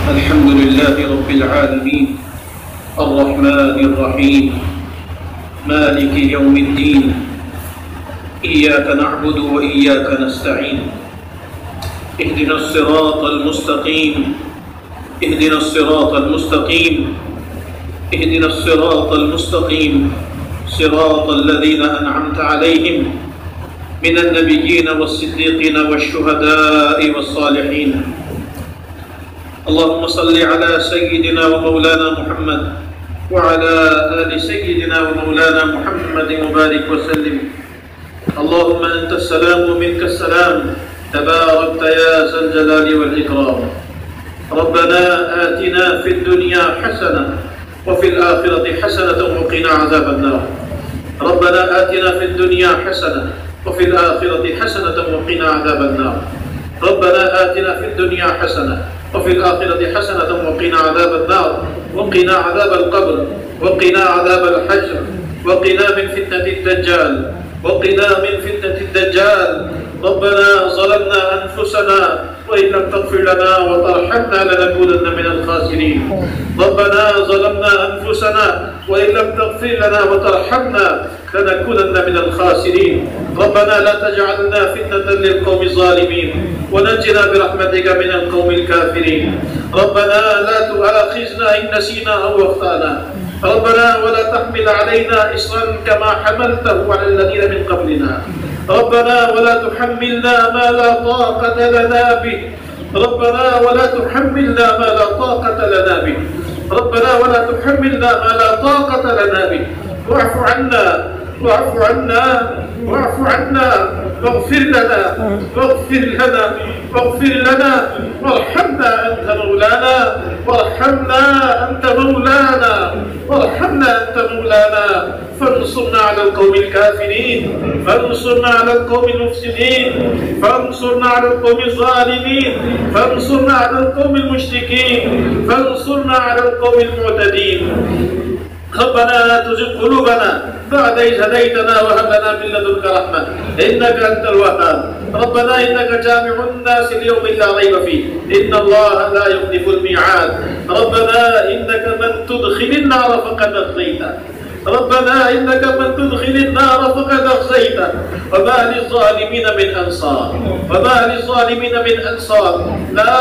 الحمد لله رب العالمين الرحمن الرحيم مالك يوم الدين إياك نعبد وإياك نستعين اهدنا الصراط المستقيم اهدنا الصراط المستقيم اهدنا الصراط المستقيم صراط الذين أنعمت عليهم من النبيين والصديقين والشهداء والصالحين. اللهم صل على سيدنا ومولانا محمد وعلى آل سيدنا ومولانا محمد وبارك وسلم. اللهم أنت السلام ومنك السلام تباركت يا ذا الجلال والإكرام. ربنا آتنا في الدنيا حسنة وفي الآخرة حسنة وقنا عذاب النار. ربنا آتنا في الدنيا حسنة وفي الآخرة حسنة وقنا عذاب النار. ربنا آتنا في الدنيا حسنة وفي الآخرة حسنة وقنا عذاب النار وقنا عذاب القبر وقنا عذاب الحشر وقنا من فتنة الدجال وقنا من فتنة الدجال. ربنا ظلمنا أنفسنا وإن لم تغفر لنا وترحمنا لنكونن من الخاسرين. ربنا ظلمنا أنفسنا وإن لم تغفر لنا وترحمنا لنكونن من الخاسرين. ربنا لا تجعلنا فتنة للقوم الظالمين ونجنا برحمتك من القوم الكافرين. ربنا لا تؤاخذنا إن نسينا أو أخطأنا. ربنا ولا تحمل علينا إصرا كما حملته على الذين من قبلنا. ربنا ولا تحملنا ما لا طاقة لنا به. ربنا ولا تحملنا ما لا طاقة لنا به. ربنا ولا تحملنا ما لا طاقة لنا به. واعف عنا واعف عنا واعف عنا واغفر لنا واغفر لنا واغفر لنا وارحمنا أنت مولانا وارحمنا أنت مولانا وارحمنا أنت مولانا. فانصرنا على القوم الكافرين فانصرنا على القوم المفسدين فانصرنا على القوم الظالمين فانصرنا على القوم المشركين فانصرنا على القوم المعتدين. ربنا لا تزغ قلوبنا بعد إذ هديتنا وهب لنا من لدنك رحمة إنك أنت الوهاب. ربنا إنك جامع الناس ليوم لا ريب فيه إن الله لا يخلف الميعاد. ربنا إنك من تدخل النار فقد أخزيته. ربنا إنك من تدخل النار فقد أخزيته وما للظالمين من أنصار وما للظالمين من أنصار. لا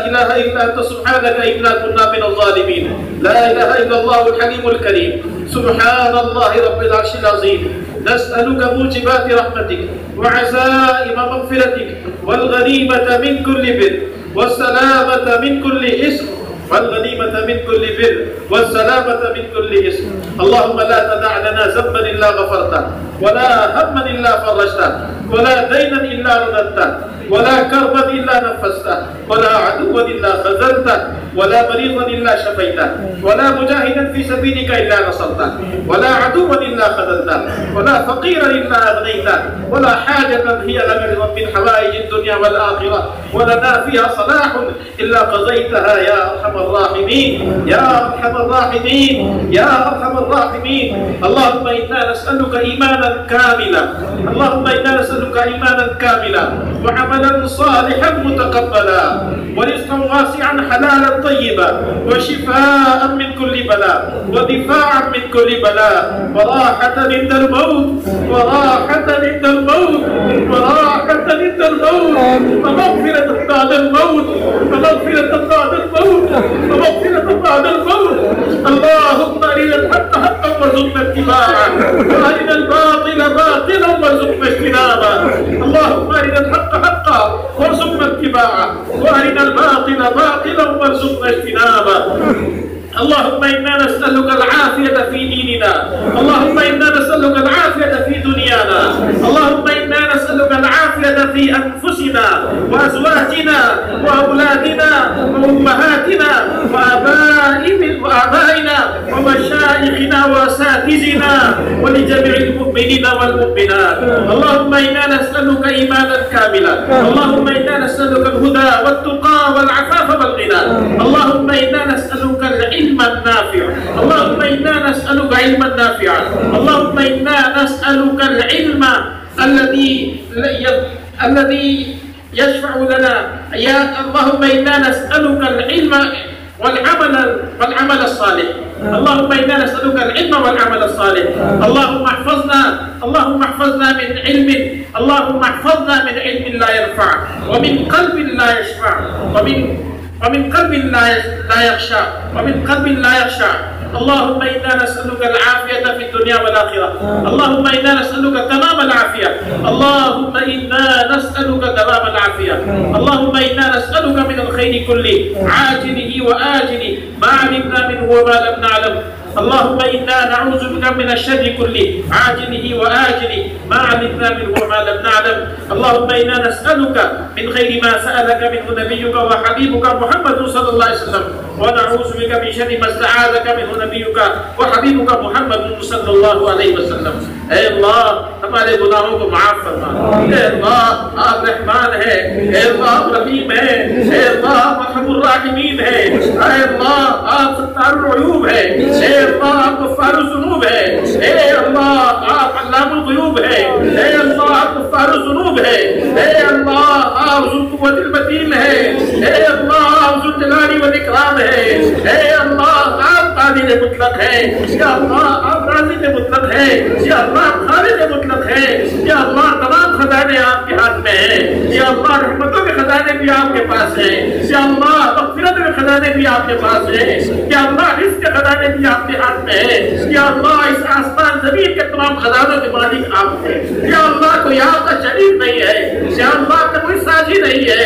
إله إلا أنت سبحانك إنا كنا من الظالمين. لا إله إلا الله الحليم الكريم. سبحان الله رب العرش العظيم. نسألك موجبات رحمتك وعزائم مغفرتك والغنيمة من كل بر والسلامة من كل إثم والغنيمة من كل بر والسلامة من كل اسم. اللهم لا تدع لنا ذنبا إلا غفرته ولا هما إلا فرجته ولا دينا إلا رددته ولا كربا إلا نفسته ولا عدوا إلا خذلته ولا مريضا إلا شفيته ولا مجاهدا في سبيلك إلا نصرته ولا عدوا إلا خذلته ولا فقيرا إلا أغنيته ولا حاجة هي لك من حوائج الدنيا والآخرة ولنا فيها صلاح إلا قضيتها يا أرحم الراحمين يا أرحم الراحمين يا أرحم الراحمين. اللهم إنا نسألك إيمانا كاملا اللهم إنا نسألك إيمانا كاملا وعملا صالحا متقبلا ورزقا واسعا حلالا طيبا وشفاء من كل بلاء ودفاعا من كل بلاء وراحة عند الموت وراحة عند الموت وراحة عند الموت ومغفرة بعد الموت ومغفرة بعد الموت ومغفرة بعد الموت. اللهم أرنا الحق حقا وارزقنا اتباعه وأرنا الباطل باطلا وارزقنا اجتنابه. اللهم أرنا الحق حقا وارزقنا اتباعه وأرنا الباطل باطلا وارزقنا اجتنابه. اللهم إنا نسألك العافية في ديننا. اللهم إنا نسألك العافية في دنيانا. اللهم إنا نسألك العافية في أنفسنا وأزواجنا وأولادنا وأمهاتنا وآبائنا ومشايخنا وأساتذتنا ولجميع المؤمنين والمؤمنات. اللهم إنا نسألك إيمانا كاملا. اللهم إنا نسألك الهدى والتقى والعفاف والغنى. اللهم إنا نسألك العلم النافع. اللهم إنا نسألك علما نافعا. اللهم إنا نسألك العلم الذي يشفع لنا. يا اللهم إنا نسألك العلم والعمل الصالح. اللهم إنا نسألك العلم والعمل الصالح. اللهم احفظنا من علم، اللهم احفظنا من علم لا ينفع، ومن قلب لا يشفع، ومن قلب لا يخشى، ومن قلب لا يخشى. اللهم إنا نسألك العافية في الدنيا والآخرة. اللهم إنا نسألك تمام العافية. اللهم إنا نسألك تمام العافية. اللهم إنا نسألك من الخير كله عاجله وآجله ما علمنا منه وما لم نعلم. اللهم إنا نعوذ بك من الشر كله عاجله وآجله ما علمنا منه وما لم نعلم. اللهم إنا نسألك من خير ما سألك منه نبيك وحبيبك محمد صلى الله عليه وسلم، ونعوذ بك من شر ما استعاذك منه نبيك وحبيبك محمد صلی اللہ علیہ وسلم. اے اللہ ہمارے گناہوں کو معاف فرما. اے اللہ آپ رحمان ہے، اے اللہ آپ رحیم ہے، اے اللہ آپ ارحم الراحمین ہے، اے اللہ آپ ستار العیوب ہے، اے اللہ آپ غفار الذنوب ہے، اے اللہ آپ علام الغیوب ہے، اے اللہ آپ غفار الذنوب ہے، اے اللہ آپ ذو القوة المتین ہے، اے اللہ آپ ذو الجلال والاکرام ہے، اے اللہ آپ قادر مطلق ہے، یا اللہ آپ رازق مطلق ہے، یا اللہ خالق مطلق ہے، یا اللہ تمام خزانے آپ کے ہاتھ میں ہیں، یا اللہ رحمتوں کے خزانے بھی آپ کے پاس ہیں، یا اللہ مغفرت کے خزانے بھی آپ کے پاس ہیں، یا اللہ رزق کے خزانے بھی آپ کے ہاتھ میں ہیں، یا اللہ اس آسمان زمین کے تمام خزانوں کے مالک آپ ہیں، یا اللہ کوئی آپ کا شریک نہیں ہے، یا اللہ کا کوئی ساتھی نہیں ہے،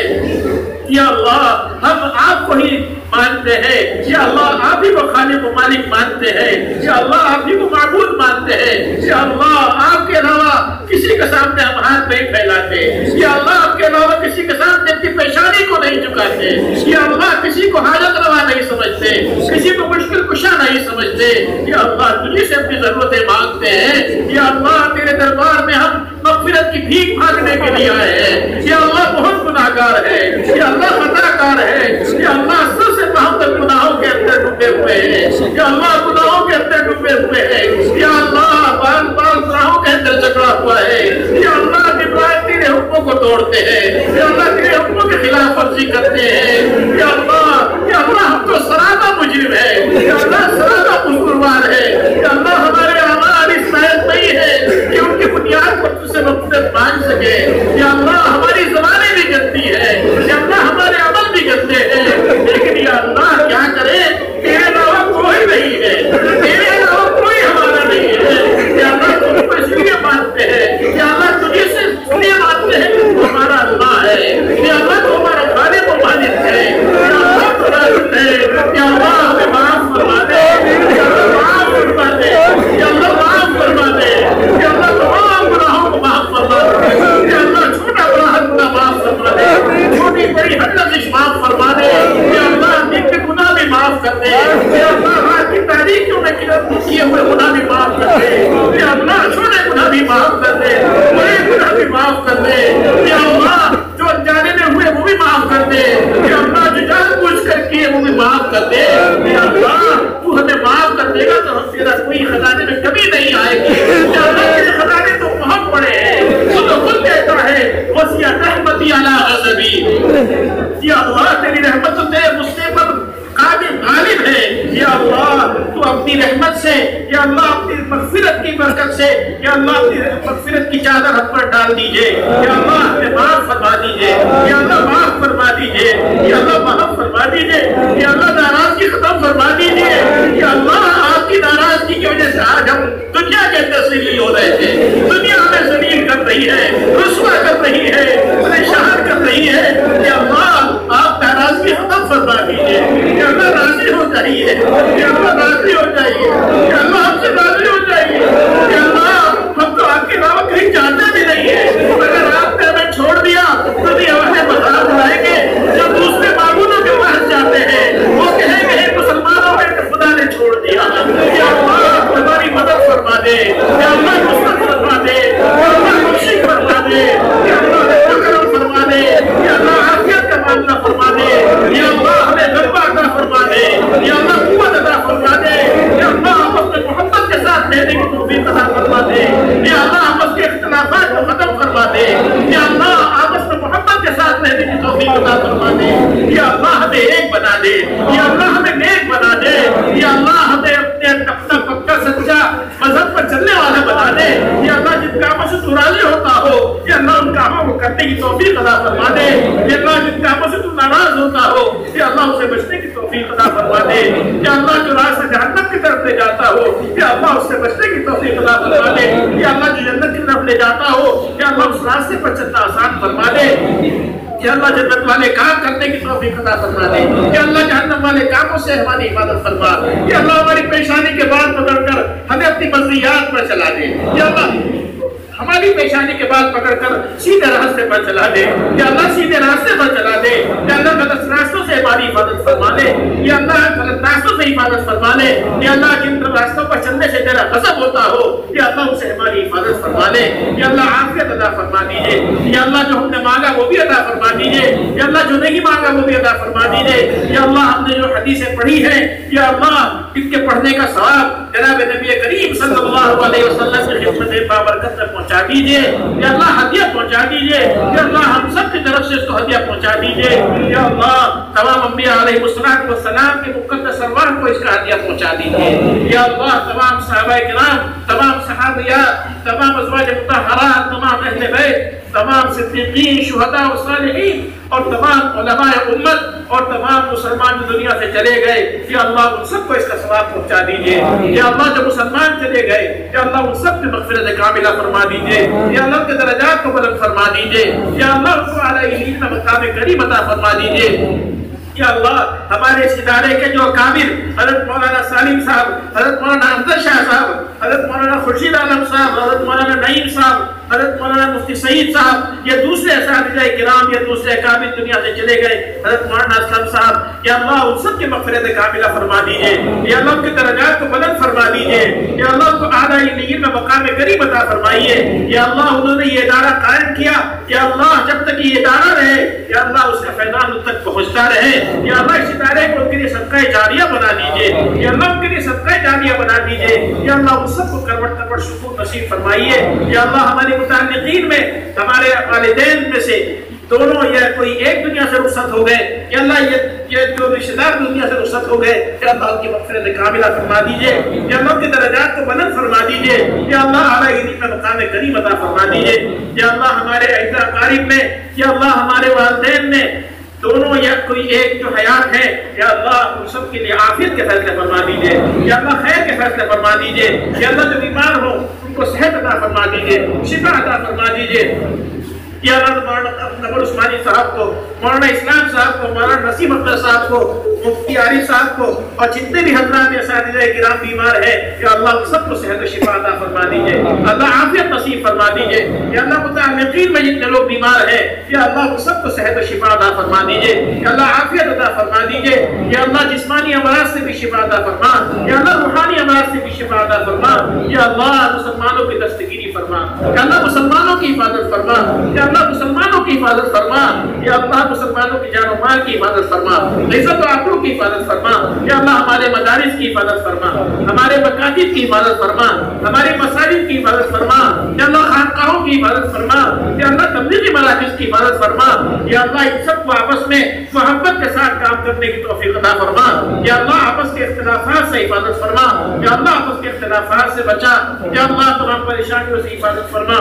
یا اللہ ہم آپ کو ہی مانتے ہیں، یا اللہ آپ ہی کو خالق و مالک مانتے ہیں، یا اللہ آپ ہی کو معبود مانتے ہیں، یا اللہ آپ کے علاوہ کسی کے سامنے ہم ہاتھ نہیں پھیلاتے، یا اللہ آپ کے علاوہ کسی کے سامنے اپنی پریشانی کو نہیں چکاتے، یا اللہ کسی کو حاجت روا نہیں سمجھتے، کسی کو مشکل کشا نہیں سمجھتے، یا اللہ تجھے سے اپنی ضرورتیں مانگتے ہیں، یا اللہ تیرے دربار میں ہم مغفرت کی بھیک مانگنے کے لیے آئے ہیں، یا اللہ بہت گناہگار ہے، یا اللہ خطا کار ہے، یا اللہ سب سے بہتر گناہوں کے اندر ڈوبے ہوئے ہیں، یا اللہ گناہوں کے اندر ڈوبے ہوئے ہیں، یا اللہ بار بار گناہوں کے اندر جکڑا ہوا ہے، یا اللہ دن رات تیرے حکموں کو توڑتے ہیں، یا اللہ تیرے حکموں کے خلاف ورزی کرتے ہیں، یا اللہ ہم تو سرادہ مجرم ہے، یا اللہ سرادہ قصوروار ہے، یا اللہ ہمارے اعمال اس لائق نہیں ہے کہ ان کی بنیاد پر تجھ سے مغفرت مانگ سکے، یا اللہ ہماری زبانیں بھی گندی ہے، یا اللہ ہمارے عمل بھی گندے ہیں، لیکن یا اللہ کیا کرے تیرے علاوہ کوئی نہیں ہے، تیرے علاوہ کوئی ہمارا نہیں ہے، یا اللہ تجھ کو اس لیے مانتے ہیں، یا اللہ تجھے سے اس لیے مانتے ہیں تو ہمارا اللہ ہے، یا اللہ تو ہمارا خالق و مالک ہے، یا اللہ تو رازق ہے، یا اللہ ہمیں معاف فرما دے، یا اللہ معاف فرما دے، یا اللہ معاف فرما دے، یا اللہ تمام گناہوں کو معاف فرما دے، یا اللہ چھوٹا بڑا ہر گناہ معاف فرما دے، چھوٹی بڑی ہر لفظ معاف فرما دے، یا اللہ نیک کے گناہ بھی معاف کر دے، یا اللہ رات کی تاریخیوں میں کیے ہوئے گناہ بھی معاف کر دے، یا اللہ چھوٹے گناہ بھی معاف کر دے، بڑے گناہ بھی معاف کر دے، یا اللہ جو انجانے میں ہوئے وہ بھی معاف کر دے، یا اللہ جو جان بوجھ کر کیے وہ بھی معاف کر دے، یا اللہ تو ہمیں معاف کر دے گا تو ہم تیرا کوئی خزانے میں کبھی نہیں آئے گی، یا اللہ تیرے خزانے تو بہت بڑے ہیں، تو خود کہتا ہے وسعت رحمتی علی غضبی، یا اللہ تیری رحمت تو تیرے غصے پر قادر غالب ہے، یا اللہ تو اپنی رحمت سے، یا اللہ اپنی مغفرت کی برکت سے، یا اللہ اپنی مغفرت کی چادر ہم پر ڈال دیجئے، یا اللہ ہمیں معاف فرما دیجئے، یا اللہ معاف فرما دیجئے، یا اللہ معاف فرما دیجئے، یا اللہ ناراضگی ختم فرما دیجئے، یا اللہ آپ کی ناراضگی کی وجہ سے آج ہم دنیا کے اندر ذلیل ہو رہے تھے، دنیا ہمیں ذلیل کر رہی ہے، رسوا کر رہی ہے، پریشان کر رہی ہے، یا اللہ آپ ناراضگی ختم فرما دیجئے، یا اللہ راضی ہو جائیے، یا اللہ راضی ہو جائیے، یا اللہ ہم سے راضی ہو جائیے، یا اللہ ہم تو آپ کے علاوہ کہیں جاتے بھی نہیں ہیں، اگر آپ نے ہمیں چھوڑ دیا تو بھی ہمیں مذاق اڑائیں گے، جب دوسرے معبودوں کے پاس جاتے ہیں وہ کہیں گے مسلمانوں میں خدا نے چھوڑ دیا، یا اللہ ہماری مدد فرما دے، یا اللہ نصرت فرما دے، یا اللہ خوشی فرما دے، یا اللہ کرم فرما دے، یا اللہ عافیت کا معاملہ فرما دے، یا اللہ ہمیں غلبہ عطا فرما دے، یا اللہ قوت عطا فرما دے، یا اللہ آپس میں محبت کے ساتھ رہنے کی توفیق عطا فرما دے، یا اللہ آپس کے اختلافات کو ختم فرما دے، یا اللہ آپس میں محبت کے ساتھ رہنے کی توفیق عطا فرما دے، یا اللہ ہمیں ایک بنا دے، یا اللہ ہمیں تو راضی ہوتا ہو یا اللہ ان کاموں کو کرنے کی توفیق عطا فرما دے یا اللہ جن کاموں سے تو ناراض ہوتا ہو یا اللہ اسے بچنے کی توفیق عطا فرما دے یا اللہ جو راستہ جہنم کی طرف لے جاتا ہو یا اللہ اس سے بچنے کی توفیق عطا فرما دے یا اللہ جو جنت کی طرف لے جاتا ہو یا اللہ اس راستے پر چلنا آسان فرما دے یا اللہ جنت والے کام کرنے کی توفیق عطا فرما دے یا اللہ جہنم والے کاموں سے ہماری حفاظت فرما یا اللہ ہماری پیشانی کے بعد پکڑ کر ہمیں اپنی منزلیات پر چلا دے یا اللہ ہماری پیشانی کے بعد پکڑ کر سیدھے راستے پر چلا دے یا اللہ سیدھے راستے پر چلا دے یا اللہ غلط راستوں سے ہماری حفاظت فرما لے یا اللہ غلط راستوں سے حفاظت فرما لے یا اللہ جن راستوں پر چلنے سے تیرا غضب ہوتا ہو یا اللہ اسے ہماری حفاظت فرما لے یا اللہ عافیت عطا فرما دیجیے یا اللہ جو ہم نے مانگا وہ بھی عطا فرما دیجیے یا اللہ جو نہیں مانگا وہ بھی عطا فرما دیجیے یا اللہ ہم نے جو حدیثیں پڑھی ہیں یا اللہ ان کے پڑھنے کا ثواب جناب نبی کریم صلی اللہ علیہ وسلم کی خدمت بابرکت میں پہنچا دیجئے یا اللہ ہدیہ پہنچا دیجئے یا اللہ ہم سب کی طرف سے اس کو ہدیہ پہنچا دیجئے یا اللہ تمام انبیاء علیہ السلام کے مقدس ارواح کو اس کا ہدیہ پہنچا دیجئے یا اللہ تمام صحابہ کرام تمام صحابیات تمام ازواج مطہرات تمام اہل بیت تمام صدیقین شہداء و صالحین اور تمام علماء امت اور تمام مسلمان جو دنیا سے چلے گئے یا اللہ ان سب کو اس کا ثواب پہنچا دیجئے یا اللہ جو مسلمان چلے گئے یا اللہ ان سب کی مغفرت کاملہ فرما دیجئے یا اللہ کے درجات کو بلند فرما دیجئے یا اللہ ان کو اعلیٰ علم میں مقام کریم عطا فرما دیجئے یا اللہ ہمارے اس ادارے کے جو کامل حضرت مولانا سالم صاحب حضرت مولانا افضل شاہ صاحب حضرت مولانا خورشید عالم صاحب حضرت مولانا نعیم صاحب حضرت مولانا مفتی سعید صاحب یہ دوسرے اساتذہ کرام یہ دوسرے کامل دنیا سے چلے گئے حضرت مولانا اسلم صاحب یا اللہ ان سب کی مغفرت کاملہ فرما دیجئے یا اللہ ان کے درجات کو بلند فرما دیجئے یا اللہ ان کو اعلیٰ علم میں مقام کریم عطا فرمائیے یا اللہ انہوں نے یہ ادارہ قائم کیا یا اللہ جب تک یہ ادارہ رہے یا اللہ اس کا فیضان ان تک پہنچتا رہے یا اللہ اس ادارے کو ان کے لیے صدقہ جاریہ بنا دیجئے یا اللہ ان کے لیے صدقہ جاریہ بنا دیجئے یا اللہ ان سب کو کروٹ کروٹ شکر نصیب فرمائیے یا اللہ ہمارے متعلقین میں ہمارے والدین میں سے دونوں یا کوئی ایک دنیا سے رخصت ہو گئے یا اللہ یہ جو رشتہ دار دنیا سے رخصت ہو گئے یا اللہ ان کی مغفرت کاملہ فرما دیجئے یا اللہ ان کے درجات کو بلند فرما دیجئے یا اللہ اعلیٰ علم میں مقام کریم عطا فرما دیجئے یا اللہ ہمارے اعزا اقارب میں یا اللہ ہمارے والدین میں دونوں یا کوئی ایک جو حیات ہے یا اللہ ان سب کے لیے عافیت کے فیصلے فرما دیجئے یا اللہ خیر کے فیصلے فرما دیجئے یا اللہ جو بیمار ہو ان کو صحت عطا فرما دیجئے شفا عطا فرما دیجئے یا اللہ مولانا نور عثمانی صاحب کو مولانا اسلام صاحب کو مولانا نسیم اختر صاحب کو مفتی عارف صاحب کو اور جتنے بھی حضرات اساتذہ کرام بیمار ہیں یا اللہ ان سب کو صحت و شفا عطا فرما دیجئے اللہ عافیت نصیب فرما دیجئے یا اللہ متعلقین میں جتنے لوگ بیمار ہیں یا اللہ ان سب کو صحت و شفا عطا فرما دیجئے یا اللہ عافیت عطا فرما دیجئے یا اللہ جسمانی امراض سے بھی شفا عطا فرما یا اللہ روحانی امراض سے بھی شفا عطا فرما یا اللہ مسلمانوں کی دستگیری فرما یا اللہ مسلمانوں کی حفاظت فرما یا اللہ مسلمانوں کی حفاظت فرما یا اللہ مسلمانوں کی جان و مال کی حفاظت فرما عزت و آبرو کی حفاظت فرما یا اللہ ہمارے مدارس کی حفاظت فرما ہمارے مکاتب کی حفاظت فرما ہمارے مساجد کی حفاظت فرما یا اللہ خانقاہوں کی حفاظت فرما یا اللہ تبلیغی مراکز کی حفاظت فرما یا اللہ ان سب کو آپس میں محبت کے ساتھ کام کرنے کی توفیق عطا فرما یا اللہ آپس کے اختلافات سے حفاظت فرما یا اللہ آپس کے اختلافات سے بچا یا اللہ تمام پریشانیوں سے حفاظت فرما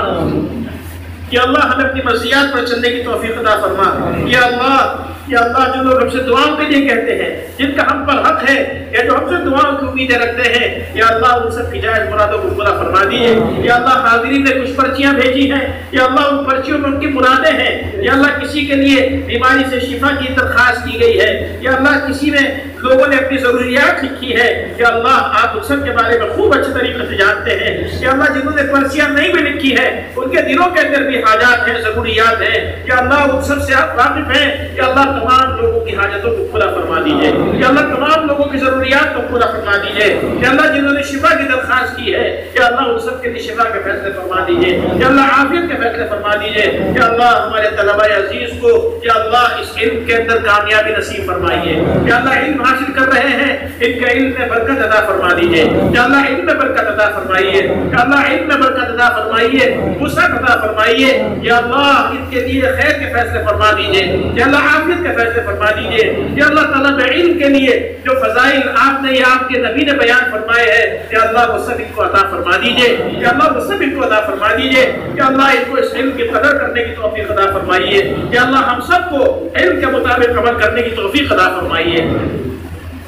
یا اللہ ہمیں اپنی مرضیات پر چلنے کی توفیق عطا فرما یا اللہ جو لوگ ہم سے دعاؤں کے لیے کہتے ہیں جن کا ہم پر حق ہے یا جو ہم سے دعاؤں کی امیدیں رکھتے ہیں یا اللہ ان سب کی جائز مرادوں کو پورا فرما دیجیے یا اللہ حاضرین نے کچھ پرچیاں بھیجی ہیں یا اللہ ان پرچیوں میں ان کی مرادیں ہیں یا اللہ کسی کے لیے بیماری سے شفا کی درخواست کی گئی ہے یا اللہ کسی میں لوگوں نے اپنی ضروریات لکھی ہے یا اللہ آپ ان سب کے بارے میں خوب اچھے طریقے سے جانتے ہیں یا اللہ جنہوں نے پرچیاں نہیں بھی لکھی ہے ان کے دلوں کے اندر بھی حاجات ہیں ضروریات ہیں یا اللہ ان سب سے آپ واقف ہیں یا اللہ تمام لوگوں کی حاجتوں کو پورا فرما دیجیے یا اللہ تمام لوگوں کی ضروریات کو پورا فرما دیجیے یا اللہ جنہوں نے شفا کی درخواست کی ہے یا اللہ ان سب کے لیے شفا کے فیصلے فرما دیجیے یا اللہ عافیت کے فیصلے فرما دیجیے یا اللہ ہمارے طلباء عزیز کو یا اللہ اس علم کے اندر کامیابی نصیب فرمائیے یا اللہ علم حاصل کر رہے ہیں ان کے علم میں برکت عطا فرما دیجیے یا اللہ علم میں برکت عطا فرمائیے یا اللہ علم میں برکت عطا فرمائیے وسعت عطا فرمائیے یا اللہ ان کے لیے خیر کے فیصلے فرما دیجیے یا اللہ عافیت کے فیصلے فرما دیجیے یا اللہ طلب علم کے لیے جو فضائل آپ آپ نے یا آپ کے نبی نے بیان فرمائے ہیں، یا اللہ وہ سب ان کو عطا فرما دیجئے، یا اللہ وہ سب ان کو عطا فرما دیجئے، یا اللہ ان کو اس علم کی قدر کرنے کی توفیق عطا فرمائیے، یا اللہ ہم سب کو علم کے مطابق عمل کرنے کی توفیق عطا فرمائیے،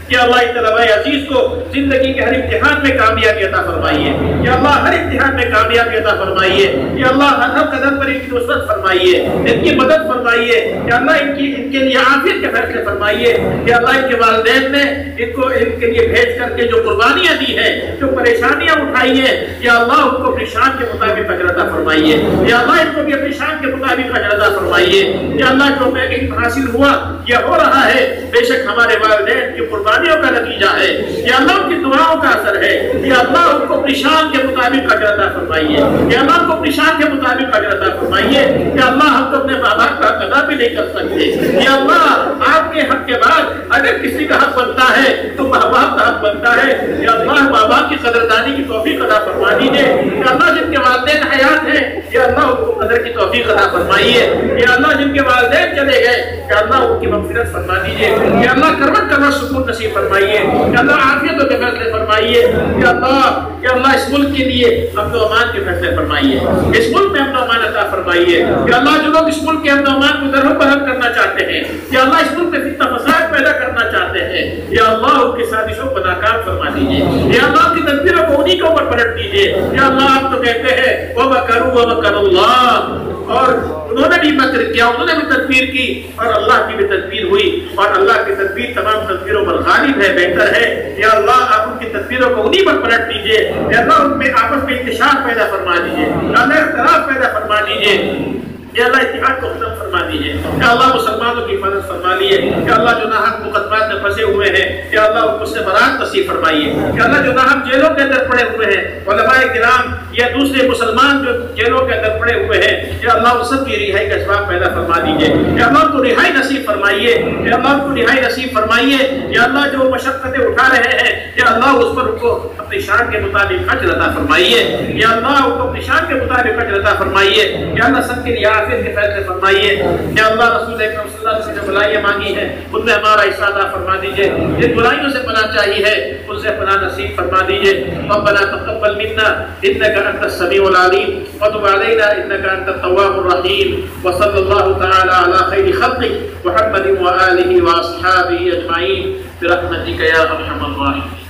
یا اللہ طلبہ عزیز کو زندگی کے ہر امتحان میں کامیابی عطا فرمائیے، یا اللہ ہر امتحان میں کامیابی عطا فرمائیے، یا اللہ ہر قدم پر ان کی نصرت فرمائیے، ان کی مدد فرمائیے، یا اللہ ان کے لیے عافیت کے فیصلے فرمائیے، یا اللہ ان کے والدین نے ان کو ان کے لیے بھیج کر کے جو قربانیاں دی ہیں، جو پریشانیاں اٹھائی ہیں، یا اللہ ان کو اپنی شان کے مطابق اجر عطا فرمائیے، یا اللہ ان کو بھی اپنی شان کے مطابق اجر عطا فرمائیے، یا اللہ جو میں حاصل ہوا یا ہو رہا ہے بے شک ہمارے والدین کی قربانیوں کا نتیجہ ہے، یا اللہ ان کی دعاؤں کا اثر ہے، یا اللہ ان کو اپنی شان کے مطابق اجر عطا فرمائیے، یا اللہ ان کو اپنی شان کے مطابق اجر عطا فرمائیے، یا اللہ ہم تو اپنے ماں باپ کا حق ادا بھی نہیں کر سکتے، یا اللہ آپ کے حق کے بعد اگر کسی کا حق بنتا ہے تو ماں باپ کا حق بنتا ہے، یا اللہ ماں باپ کی قدردانی کی توفیق عطا فرما دیجیے، یا اللہ جن کے والدین حیات ہیں یا اللہ ان کو قدر کی توفیق عطا فرمائیے، یا اللہ جن کے والدین چلے گئے یا اللہ ان کی مغفرت فرما دیجیے، یا اللہ کروٹ کروٹ سکون نصیب فرمائیے، یا اللہ عافیتوں کے فیصلے فرمائیے، یا اللہ اس ملک کے لیے امن و امان کے فیصلے فرمائیے، اس ملک میں امن و امان عطا فرمائیے، یا اللہ جو لوگ اس ملک کے امن و امان کو درہم برہم کرنا چاہتے ہیں، یا اللہ اس ملک میں فتنہ فساد پیدا کرنا چاہتے ہیں، یا اللہ ان کی سازشوں کو ناکام فرما دیجیے، یا اللہ ان کی تدبیروں کو انہی کے اوپر پلٹ دیجیے، یا اللہ آپ تو کہتے ہیں وَمَكَرُوا وَمَكَرَ اللَّهُ، اور انہوں نے بھی مکر کیا، انہوں نے بھی تدبیر کی اور اللہ کی بھی تدبیر ہوئی، اور اللہ کی تدبیر تمام تدبیروں پر غالب ہے، بہتر ہے، یا اللہ آپ ان کی تدبیروں کو انہی پر پلٹ دیجیے، یا اللہ ان میں آپس میں انتشار پیدا فرما دیجیے، یا اللہ اختلاف پیدا فرما دیجیے، یا اللہ اتحاد کو ختم فرما دیجیے، یا اللہ مسلمانوں کی حفاظت فرما لیے، یا اللہ جو ناحق مقدمات میں پھنسے ہوئے ہیں یا اللہ ان کو سے برات نصیب فرمائیے، یا اللہ جو ناحق جیلوں کے اندر پڑے ہوئے ہیں علماء کرام یا دوسرے مسلمان جو جیلوں کے اندر پڑے ہوئے ہیں، یا اللہ ان سب کی رہائی کا اسباب پیدا فرما دیجیے، یا اللہ ان کو رہائی نصیب فرمائیے، یا اللہ ان کو رہائی نصیب فرمائیے، یا اللہ جو مشقتیں اٹھا رہے ہیں یا اللہ اس پر ان کو اپنی شان کے مطابق اجر عطا فرمائیے، یا اللہ ان کو اپنی شان کے مطابق اجر عطا فرمائیے، یا اللہ سب کے لیے عافیت کے فیصلے فرمائیے، یا اللہ رسول اکرم صلی اللہ علیہ وسلم نے جو بلائیاں مانگی ہیں ان میں ہمارا حصہ عطا فرما دیجیے، جن برائیوں سے پناہ چاہیے ہے ان سے پناہ نصیب فرما دیجیے، ربنا تقبل منا انك انت السميع العليم وتب علينا انك انت التواب الرحيم، وصلى الله تعالى على خير خلقه محمد وآله واصحابه اجمعين برحمتك يا ارحم الراحمين.